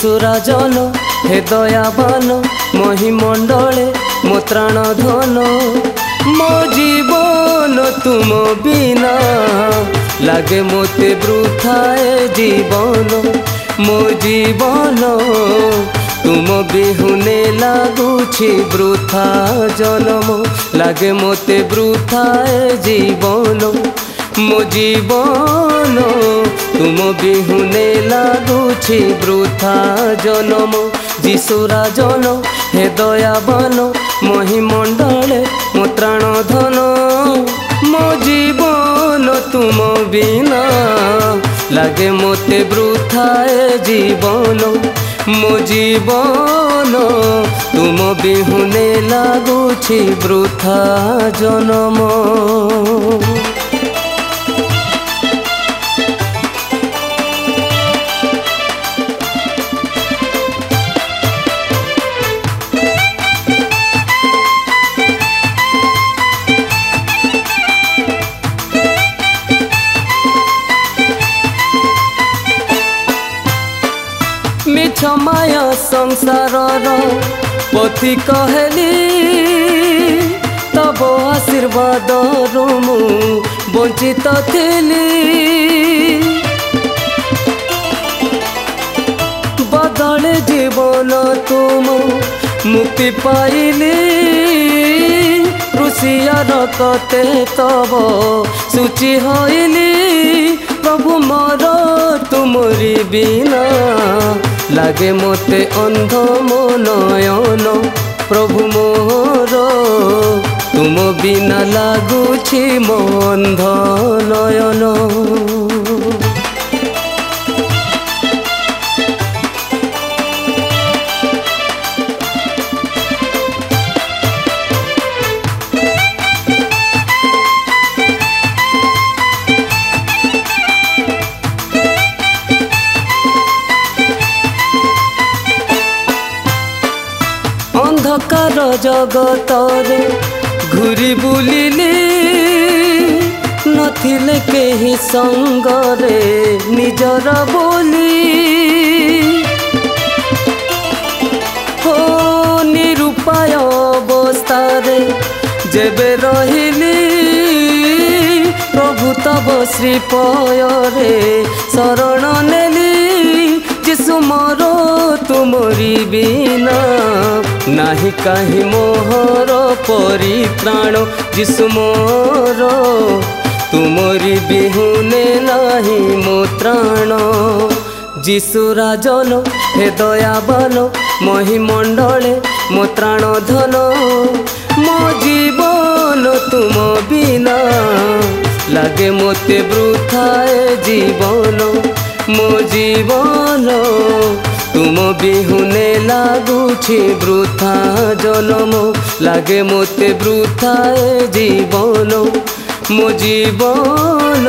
যিশুরাজন হে দয়াবান মহিমণ্ডলে মো ত্রাণ ধন মো জীবন তুম বিনা লাগে মতে বৃথায় জীবন মো জীবন तुम बिहुने लगुछि वृथा जन्म लागे मोते वृथाए जीवन मो जीवन तुम बिहुने लगुछि वृथा जन्म যিশুরাজন हे दयाबान महिमंडले मो त्राण धन मो जीवन तुम बिना लागे मोते वृथाए जीवन मो जीवन तुम बिहुने लगुछि वृथा जन्म। मिछ माया संसार पति कहली तब आशीर्वाद मु वंचित थिली बदले जीवन तुम मुक्ति पाइली ऋषियर कते तब सूची होइली प्रभु मोर तुमरी बिना लागे मोते अंध मो नयन प्रभु मोर तुम बिना लगुछि मो अंध नयन। अंधकार जगतरे घूरी बुलिली नथिले केही संगरे निजर बोली हो निरुपाय अवस्थारे जेबे रहिली प्रभु तब श्रीपयरे शरण नेली যিশু मोर तुमरी बिना नाही काहि मोहर परित्राण যিশু मोर तुमरी बिहुने नाही मो त्राण যিশুরাজন हे दयाबान महिमंडले मो त्राण धन मो जीवन तुम बिना लागे मोते वृथाए जीवन मो जीवन तुम बिहुने लगुछि वृथा जन्म लागे मोते वृथाए जीवन मो जीवन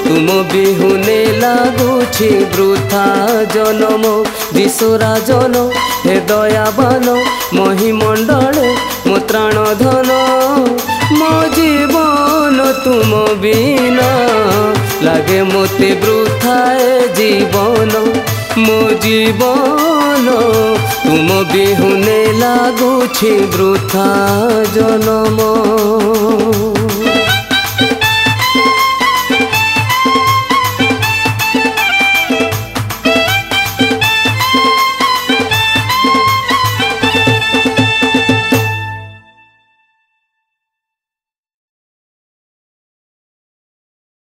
तुम बिहुने लगुछि वृथा जन्म যিশুরাজন हे दयाबान महिमंडले मो त्राण धन मो जीवन तुम बिना लागे मोते वृथाए जीवन मो जीवन तुम बिहुने लगुछि वृथा जन्म।